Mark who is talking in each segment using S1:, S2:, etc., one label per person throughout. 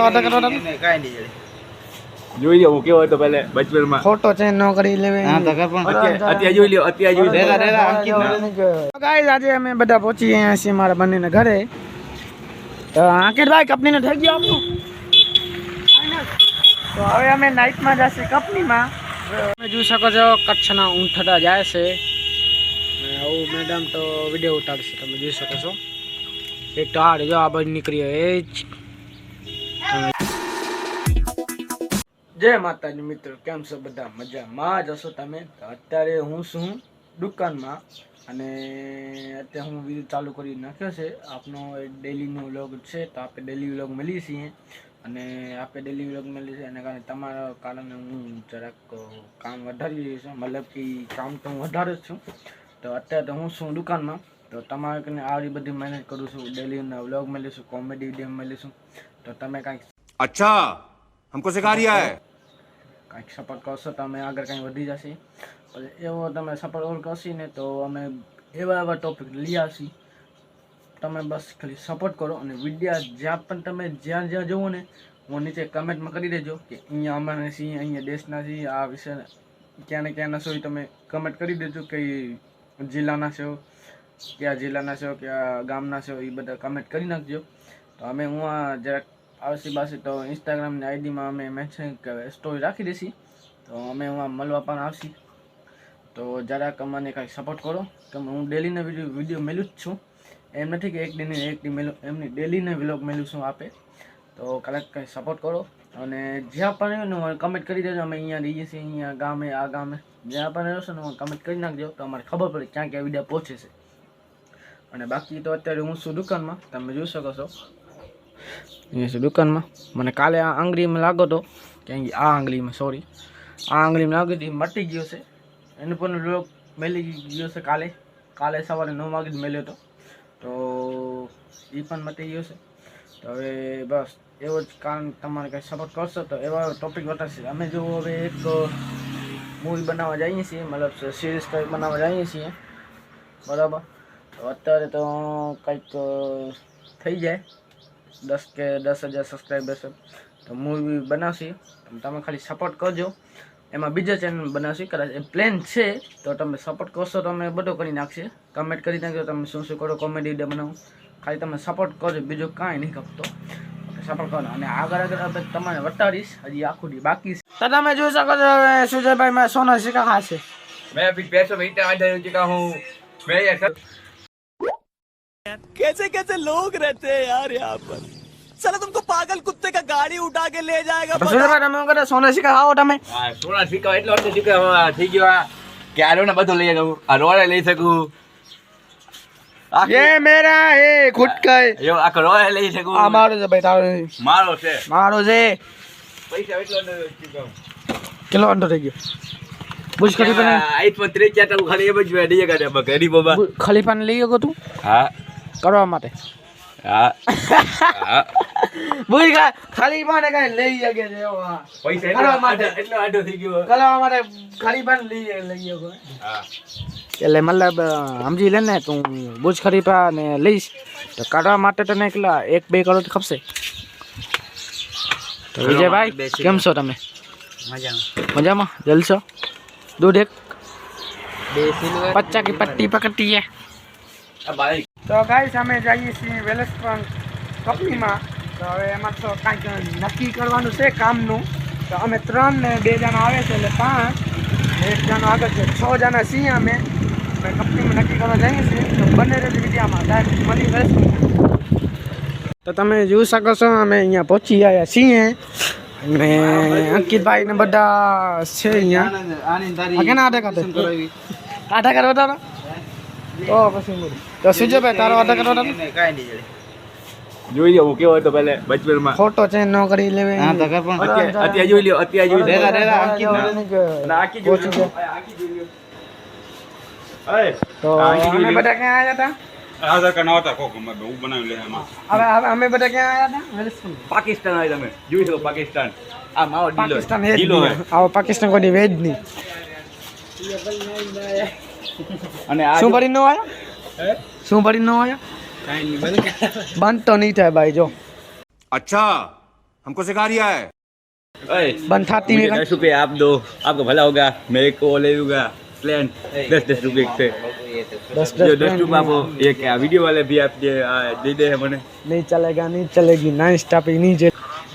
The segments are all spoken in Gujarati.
S1: આધાર કાર્ડ
S2: એને કાઈ નહીં
S1: જોઈ લ્યો હું કેવો હતો પહેલે બચપનમાં
S3: ફોટો ચેન્જ ન કરી લેવે
S2: આધાર કાર્ડ પણ
S1: અત્યારે જોઈ લ્યો અત્યારે જોઈ લ્યો
S2: રેલા અંકિત
S3: ગાઈસ આજે અમે બધા પહોંચી ગયા છીએ મારા બંનેના ઘરે તો અંકિતભાઈ કંપનીને થઈ ગયો આપણું તો હવે અમે નાઇટમાં જશે કંપનીમાં તમે જોઈ શકો છો કચ્છના ઊંઠડા જાય છે આવું મેડમ તો વિડીયો ઉતારશે તમે જોઈ શકો છો એક તો આ જો આ બાજુ નીકળી એ જ જય માતાજી મિત્રો કેમ છો બધા મજામાં જ હશો તમે તો અત્યારે હું છું દુકાનમાં અને અત્યારે હું વિડીયો ચાલુ કરી નાખ્યો છે આપનો ડેલીનો વ્લોગ છે તો આપણે ડેલી વ્લોગ મળીએ છીએ અને આપણે ડેલી વ્લોગ મળીએ છીએ એના કારણે તમારા કારણે હું જરાક કામ વધારી રહ્યો છું મતલબ કે કામ તો હું વધારે જ છું તો અત્યારે તો હું છું દુકાનમાં તો તમારે કને આવી બધી મહેનત કરું છું ડેલીના વ્લોગ મળીશું કોમેડી વિડીયો મળીશું તો તમે કાંઈક
S4: अच्छा हमको सिखा रिया है
S3: કાંઈક સપોર્ટ કરશો તો અમે આગળ કંઈ વધી જશે એવો તમે સપોર્ટ ઓર કરશી ને તો અમે એવા ટોપિક લઈ આવશી તમે બસ ખાલી સપોર્ટ કરો અને વિડીયો જ્યાં પણ તમે જ્યાં જુઓ ને હું નીચે કમેન્ટમાં કરી દેજો કે અહીંયા અમારે છીએ અહીંયા દેશના છીએ આ વિશે ક્યાં ને ક્યાંના છો એ તમે કમેન્ટ કરી દેજો કઈ જિલ્લાના છો કયા જિલ્લાના છો કયા ગામના છો એ બધા કમેન્ટ કરી નાખજો તો અમે હું આ જરાક આવશી બાસી તો ઇન્સ્ટાગ્રામની આઈડીમાં અમે મેન્શન સ્ટોરી રાખી દઈશી તો અમે એમાં મળવા પણ આવશી તો જરાક અમને કાંઈક સપોર્ટ કરો કે હું ડેલીના વિડીયો મેળવું જ છું એમ નથી કે એક દી મેળવું એમની ડેલીના વ્લોગ મેળવું છું આપે તો કાંઈક કંઈ સપોર્ટ કરો અને જ્યાં પણ રહ્યો ને કમેન્ટ કરી દેજો અમે અહીંયા રહીએ છીએ અહીંયા ગામે આ ગામે જ્યાં પણ રહ્યો છો ને કમેન્ટ કરી નાખજો તો અમારે ખબર પડે ક્યાં ક્યાં વિડીયો પહોંચે છે અને બાકી તો અત્યારે હું છું દુકાનમાં તમે જોઈ શકો છો અહીંયા છે દુકાનમાં મને કાલે આ આંગળીમાં લાગો તો ક્યાં આ આંગળીમાં સોરી આ આંગળીમાં લાગી હતી મટી ગયો છે એનું પણ લોક મેલી ગયો છે કાલે સવારે 9 વાગે જ મેલ્યો હતો તો એ પણ મટી ગયો છે તો હવે બસ એવો જ કારણ તમારે કંઈ સપોર્ટ કરશો તો એવા ટોપિક બતાવશે અમે જો હવે એક મૂવી બનાવવા જઈએ છીએ મતલબ સિરીઝ કંઈક બનાવવા જઈએ છીએ બરાબર તો અત્યારે તો કંઈક થઈ જાય 10,000 સબસ્ક્રાઈબર્સ તો મૂવી બનાવશી તમે ખાલી સપોર્ટ કરજો એમાં બીજા ચેનલ બનાવશી કદાચ એ પ્લેન છે તો તમે સપોર્ટ કરશો તો અમે બધો કરી નાખશે કમેન્ટ કરી નાખજો તમે શું શું કરો કોમેડી વિડીયો બનાવો ખાલી તમે સપોર્ટ કરજો બીજું કાંઈ નહીં ખપતો સપોર્ટ કરો અને આગળ આપણે તમારે બતાવીશ હજી આખું દી બાકી છે તો તમે જોઈ શકો છો સુજયભાઈ મેં સોના સિક્કા ખાશે
S1: मैं अभी पैसों में इतना आधा चुका हूँ मैं ये सब
S5: कैसे कैसे लोग रहते हैं यार यहाँ पर साला तुमको पागल कुत्ते का गाड़ी उठा के ले जाएगा
S3: સુજયભાઈ તમે વગર સોના સિક્કા ખાઓ તમે
S1: સોના સિક્કા એટલો બધો સિક્કા થઈ ગયો કે આરો ને બધું લઈ જાઉં આ રોડે લઈ શકું
S3: ये मेरा है खुद का है
S1: યો આખો રોડે લઈ શકું
S3: આ મારો છે ભાઈ તારો નહીં.
S1: મારો છે
S3: મારો છે
S1: પૈસા એટલો ચૂકવ
S3: કેટલો અંડો થઈ ગયો બુજ ખલીફા
S1: આઈફોન 3 4 ટાકુ ખાલી એ જ ડીએ કાઢે બકરી બાબા
S3: ખલીફાને લઈ ગયો તું
S1: હા
S3: કરવા માટે
S1: હા
S3: બુજ ખલીફાને કઈ લઈ ગયા છે એવા
S1: પૈસા
S3: કરવા માટે.
S1: એટલો આડો થઈ ગયો
S3: કરવા માટે ખલીફાને લઈ ગયો
S1: હા
S3: એટલે મતલબ સમજી લે ને તું બુજ ખલીફા ને લઈશ તો કાઢવા માટે તને કેટલા 1-2 કરોડ ખપશે તો વિજયભાઈ કેમ છો તમે મજામાં જલસો दूध एक 50 की पट्टी पकड़ती है तो गाइस અમે જઈએ છીએ વેલેસ્ટોન કંપનીમાં તો હવે એમાં તો કાંઈક નક્કી કરવાનું છે કામનું તો અમે 3 ને 2 જણા આવે છે એટલે 5 એક જણો આગળ છે 6 જણા છીએ અમે કંપનીમાં નક્કી કરવા જઈએ છીએ તો બંને વિડીયામાં ડાયરેક્ટ મળી રહેશે તો તમે જોઈ શકો છો અમે અહીંયા પહોંચી આવ્યા છીએ અને અંકિતભાઈ ને બધા છે અહીંયા કેના આધાર કાર્ડ આધાર કાર્ડ બતાવો તો પછી તો સુજયભાઈ તારો આધાર કાર્ડ બતાવો
S2: કાઈ નહીં
S1: જોઈ લ્યો હું કેવો હતો પહેલે બચપનમાં
S3: ફોટો ચેન્જ ન કરી લેવે
S2: આધાર કાર્ડ પણ
S1: અત્યારે જોઈ લ્યો અત્યારે જોઈ લ્યો
S2: રેલા અંકિત
S1: આખી જોઈ લ્યો આખી જોઈ લ્યો અરે
S3: તો અમે બધા ક્યાં આવ્યા હતા
S4: आधार कार्ड ना होता को मैं बना ले हम
S3: હવે અમે બધા ક્યાં આવ્યા હતા વેલેસ્ટોન
S1: પાકિસ્તાન આવી તમે જોઈ શકો પાકિસ્તાન આ મારો ડીલો
S3: પાકિસ્તાન હે
S1: ડીલો હે
S3: આવો પાકિસ્તાન કોઈ વેજ નહીં
S1: અને આ
S3: શું ભરીને નો આયા શું ભરીને નો આયા બંધ તો નહીં થાય ભાઈ જો
S4: अच्छा हमको सिखा रिया है
S1: ओए
S3: बंद थाती
S1: मुझे
S3: नहीं
S1: 10 रुपये आप दो, आपका भला होगा। मेरे को ले लूंगा प्लान 10 रुपये से। 10 रुपये आपको ये क्या वीडियो वाले भी आप दे दे मैंने।
S3: नहीं चलेगा, नहीं चलेगी, नॉन स्टॉप ही नहीं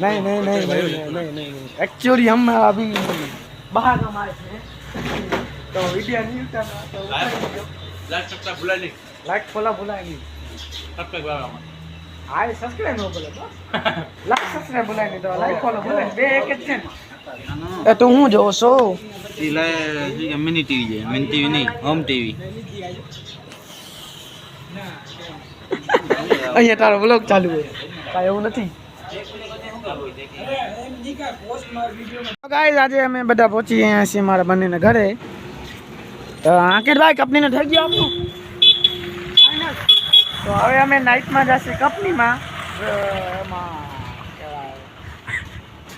S3: नहीं नहीं नहीं नहीं नहीं नहीं एक्चुअली हम अभी बाहर हमारे तो वीडियो नहीं करना तो
S1: लाइक सब्सक्राइब भूला नहीं,
S3: लाइक फॉलो बुलाए नहीं
S1: सब्सक्राइब
S3: आए सब्सक्राइब नो बोले तो लाइक सब्सक्राइब बुलाए नहीं तो लाइक फॉलो बुलाए बे एक જ છે ને તો હું જોઉં છું
S2: मिनी टीवी है, मिनी टीवी नहीं, होम टीवी।
S3: અહીંયા તારો વ્લોગ ચાલુ હોય કાંઈ એવું નથી ગાઈસ આજે અમે બધા પહોંચી ગયા છીએ મારા બંનેના ઘરે તો અંકિતભાઈ કંપનીનો થઈ ગયો આપણું તો હવે અમે નાઇટમાં જશે કંપનીમાં એમાં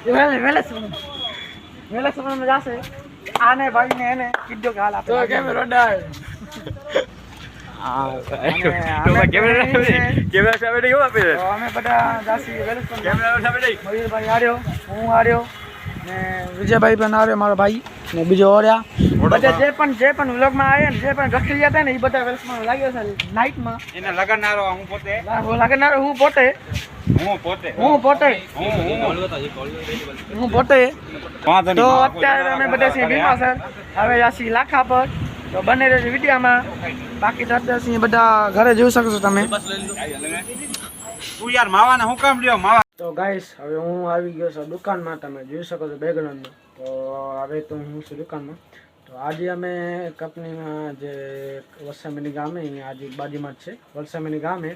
S3: કહેવાય વહેલા સમયમાં જશે આને ભાઈને એને કીધું કે હાલ આપણે કેમેરો ડાય
S1: કેમેરા સામે નહીં આપે
S3: તો અમે બધા જાસી વેલકમ
S1: કેમેરા સામે નહીં
S3: મયુરભાઈ આર્યો હું આર્યો ને વિજયભાઈ પણ આવ્યો મારો ભાઈ ને બીજો ઓર્યા બધા જે પણ વ્લોગમાં આવ્યા ને જે પણ રખડી હતા ને એ બધા વેલકમ લાગ્યો છે નાઇટમાં
S4: એને લગાડનારો હું પોતે
S3: લાગનારો હું પોતે તો અત્યારે અમે બધા છીએ ભીમાસર હવે જાસી લાખા પર તો બને રહેશે વિડીયોમાં બાકી તો અત્યારે છીએ બધા ઘરે જોઈ શકો છો તમે
S4: તું યાર માવાને હું કામ લ્યો માવા
S3: તો ગાઈસ હવે હું આવી ગયો છું દુકાનમાં તમે જોઈ શકો છો બેકગ્રાઉન્ડમાં તો હવે તો હું છું દુકાનમાં તો આજે અમે કંપનીમાં જે વરસામેની ગામે અહીંયા આજે બાજુમાં જ છે વરસામેની ગામે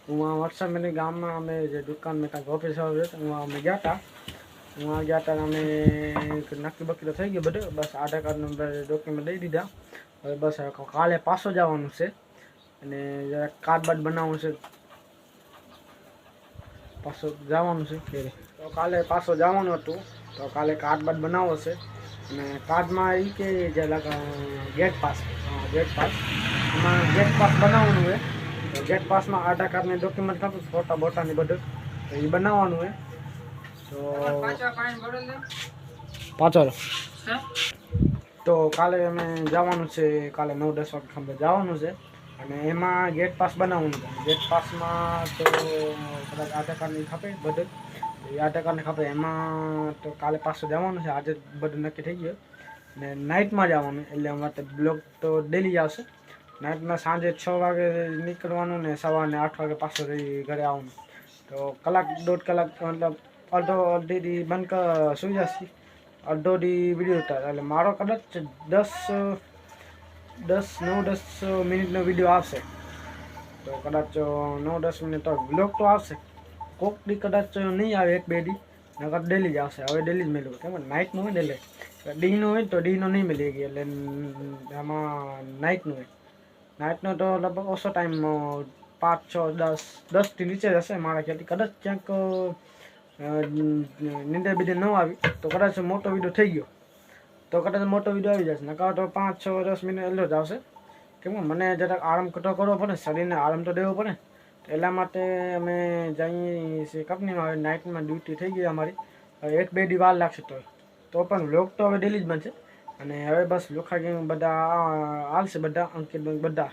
S3: હું વરસામેની ગામમાં અમે જે દુકાનમાં કાંઈક ઓફિસ આવ્યો હું અમે ગયા હતા અમે નક્કી બક્કી તો થઈ ગયું બધું બસ આધાર કાર્ડનું ડોક્યુમેન્ટ દઈ દીધા હવે બસ કાલે પાછો જવાનું છે અને જરાક કાર્ડ બાદ બનાવવાનું છે પાછો જવાનું છે ફેરે તો કાલે પાછો જવાનું હતું તો કાલે કાર્ડ બાદ બનાવવો છે અને કાર્ડમાં એ કે જે ગેટ પાસ એમાં ગેટ પાસ બનાવવાનું હોય તો ગેટ પાસમાં આધાર કાર્ડની ડોક્યુમેન્ટ ખબર ફોટા બોટાની બધું તો એ બનાવવાનું હોય તો પાછળ તો કાલે અમે જવાનું છે કાલે 9-10 વાગે ખંભે જવાનું છે અને એમાં ગેટ પાસ બનાવવાનું છે ગેટ પાસમાં તો કદાચ આધાર કાર્ડની ખપે બધું એ આધાર કાર્ડને ખપે એમાં તો કાલે પાછું જવાનું છે આજે બધું નક્કી થઈ ગયું ને નાઇટમાં જવાનું એટલે અમારે બ્લોગ તો ડેલી આવશે નાઇટમાં સાંજે 6 વાગે નીકળવાનું ને સવારને 8 વાગે પાછું ઘરે આવવાનું તો કલાક 1.5 કલાક મતલબ અડધી બંધ સુઈ જશે અડધોડી વિડીયો ઉતારે એટલે મારો કદાચ 9-10 મિનિટનો વિડીયો આવશે તો કદાચ 9-10 મિનિટ તો બ્લોગ તો આવશે કોક દી કદાચ નહીં આવે 1-2 દી નકર ડેલી જ આવશે હવે ડેલી જ મેળવું કેમ નાઇટનું હોય ને એટલે ડીનું હોય તો ડીનો નહીં મળી ગઈ એટલે આમાં નાઇટનું હોય નાઇટનો તો લગભગ ઓછો ટાઈમ 5-6-10 થી નીચે જશે મારા ખ્યાલથી કદાચ ક્યાંક નીંદર બીજે ન આવી તો કદાચ મોટો વિડીયો થઈ ગયો તો કદાચ મોટો વિડીયો આવી જશે નકર તો 5-6-10 મિનિટ એટલો જ આવશે કેમ મને જરાક આરામ કરવો પડે શરીરને આરામ તો દેવો પડે તો એટલા માટે અમે જઈએ છીએ કંપનીમાં હવે નાઇટમાં ડ્યુટી થઈ ગઈ અમારી હવે 1-2 દી વાર લાગશે તો પણ વ્લોગ તો હવે ડેલી જ બનશે અને હવે બસ લોખા ગેમ બધા હાલશે બધા અંકિત બધા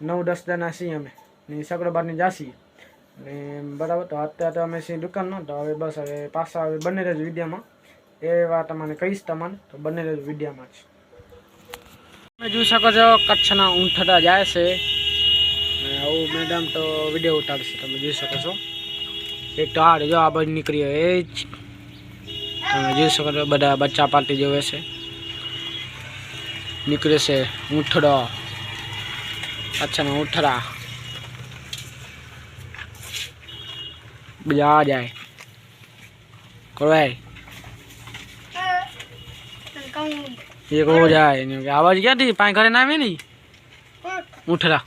S3: 9-10 જણા છીએ અમે ને સગડબારની જાસી ને બરાબર તો અત્યારે તો અમે છીએ દુકાનમાં તો હવે બસ હવે પાછા હવે બને રહેજો વિડીયોમાં એ વાત તમને કહીશ તમને તો બને રહેજો વિડીયોમાં જ તમે જોઈ શકો છો કચ્છના ઊંઠડા જાય છે ને આવું મેડમ તો વિડીયો ઉતારશે તમે જોઈ શકો છો એક તો આ જો આ બાજુ નીકળી એ જ તમે જોઈ શકો છો બધા બચ્ચા પાર્ટી જોવે છે નીકળે છે ઊંઠડો કચ્છના ઊંઠડા બીજા આ જાય કરવાય એક હો જાય આવાજ ક્યાંથી પાંચ ઘરે ના આવે નહીં ઊંઠડા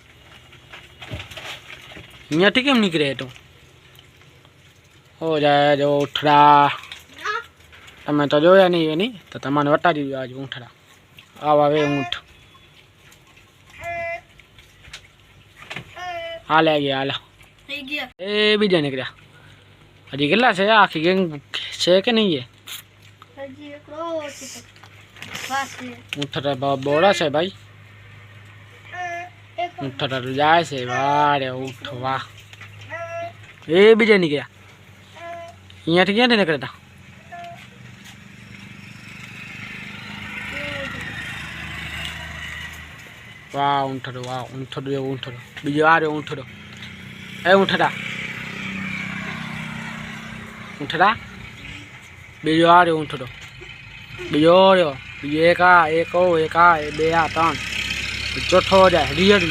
S3: અહીંયાથી કેમ નીકળે તો હો જાય જો ઊંઠડા તમે તો જોયા નહીં એની તો તમારે વટાડી દીધું આજે ઊંઠડા આવા આવે ઊંઠ હાલે ગયા હાલા એ બીજા નીકળ્યા હજી કેટલા છે આખી ગેંગ છે કે નહીં છે ઊંઠ બોડા છે ભાઈ ઊંઠ જાય છે વાહ રે ઊંઠ વાહ એ બીજે નીકળ્યા અહીંયાથી ક્યાંથી નીકળતા વાહ ઊંઠડો વાહ ઊંઠડો એવો ઊંઠડો બીજો આ રહ્યો ઊંઠડો એ ઊંઠડા ઊંઠડા બીજો આ રહ્યો ઊંઠડો બીજો રહ્યો બીજો એક આ બે આ ત્રણ ચોથો જાય રિયલ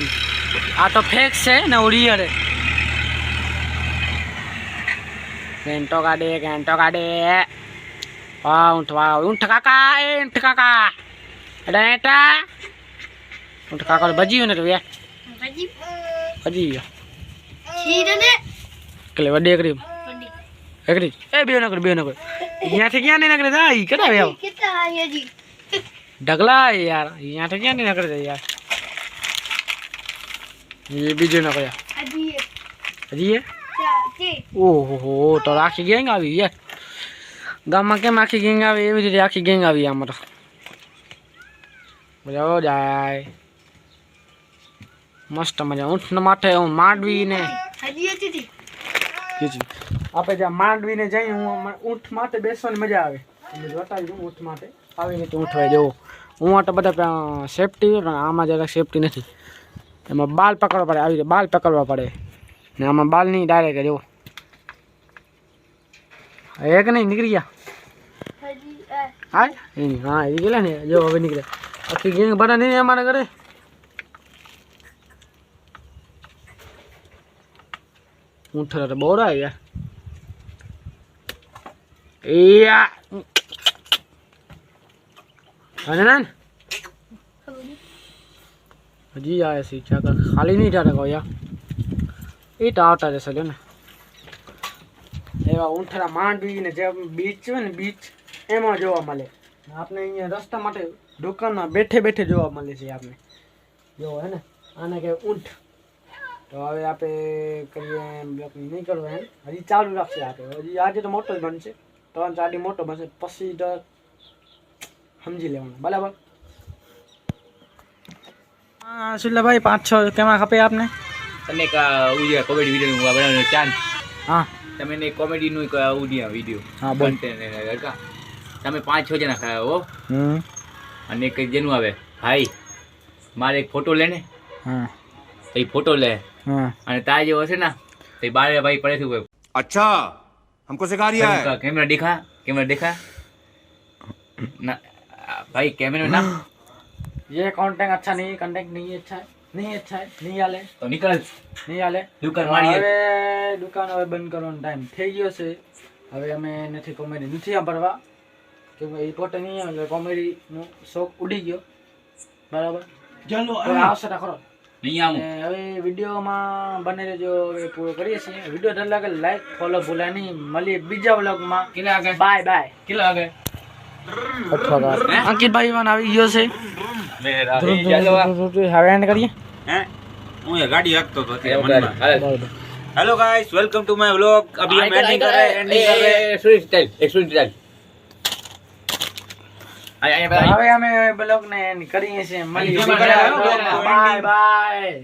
S3: આ તો ફેક છે ને રિયલ ઘંટો કાઢે વાહ ઊંઠ કાકા એ ઊંઠ કાકા એટા ઊંઠ કાકા ભજી ને તો યાર ભજી ગયો એટલે વડે એકડી એ બે નકર અહીંયાથી ક્યાં નહીં નકરે જાય કેટલા આવ્યો ઢગલા યાર અહીંયાથી ક્યાં નહીં નકરે યાર એ બીજો ન કર્યા હજી ઓહો તો આખી ગેંગ આવી યાર ગામમાં કેમ આખી ગેંગ આવે એવી રીતે આખી ગેંગ આવી આમાં તો બરાબર જાય મસ્ત મજા ઊંઠ માથે હું માંડવી ને આપણે જ્યાં માંડવીને જઈ હું ઊંઠ માથે બેસવાની મજા આવે જોતા ઊંઠ માથે આવી રીતે ઊંઠવાય જવું હું તો બધા સેફટી આમાં જરાક સેફટી નથી એમાં બાલ પકડવા પડે આવી રીતે બાલ પકડવા પડે ને આમાં બાલ નહીં ડાયરેક્ટ જવું એક નહીં નીકળી ગયા હા એ ગયેલા ને જો હવે નીકળે આખી ગેંગ બધા નહીં અમારા ઘરે ઊંઠરા તો બહુ રહ્યા યાર હજી આવે છે ખાલી નહીં ટાટા કહો યાર એ તો આવતા જશે લે ને એવા ઊંઠરા માંડવી ને જે બીચ છે ને બીચ એમાં જોવા મળે આપણે અહીંયા રસ્તા માટે દુકાનમાં બેઠે જોવા મળે છે આપણે જોવો હે ને આને કે ઊંઠ તો હવે આપણે કરીએ નહીં કરવું એમ હજી ચાલુ રાખશે આપણે હજી આજે તો મોટો જ બનશે 3-4 દી મોટો બનશે પછી તો સમજી લેવાનું બરાબર હા સુલ્લાભાઈ 5-6 કેમાં ખપે આપને
S1: તને એક કોમેડી વિડીયો બનાવવાનો ચાન્સ
S3: હા
S1: તમે કોમેડીનું એક વિડીયો
S3: હા બોલ
S1: તમે 5-6 જણા ખાયા હો અને એક જેનું આવે ભાઈ મારે એક ફોટો લે ને
S3: હા
S1: તો એ ફોટો લે
S3: હા
S1: અને તારે જેવો હશે ને તો બારે ભાઈ પડે છે
S5: अच्छा हमको सिखा रिया है
S1: कैमरा देखा ना भाई कैमरा ना
S3: ये कंटेंट अच्छा नहीं है कंटेंट नहीं अच्छा है नहीं आले
S1: तो निकल
S3: नहीं आले
S1: દુકાન મારીએ
S3: હવે દુકાન હવે બંધ કરવાનો ટાઈમ થઈ ગયો છે હવે અમે નથી કોમેડી નથી સાંભળવા કેમ એ પોતે નહીં આવે એટલે કોમેડીનો શોખ ઉડી ગયો બરાબર ચાલો હવે આવશે તો ખરો
S1: નહીં આવું
S3: હવે વિડીયોમાં બને રહેજો હવે પૂરો કરીએ છીએ વિડીયો ડર લાગે લાઈક ફોલો ભૂલાય નહીં મળીએ બીજા વ્લોગમાં
S1: કેટલા આગળ
S3: બાય
S1: કેટલા આગળ
S3: અંકિતભાઈ પણ આવી ગયો છે હવે એન્ડ કરીએ
S4: હે હું એ ગાડી હાંકતો હતો અત્યારે મનમાં hello guys welcome to my vlog अभी हम एंडिंग कर रहे हैं
S1: स्टोरी
S3: હવે અમે બ્લોગ ને કરીએ છીએ મળીએ બાય બાય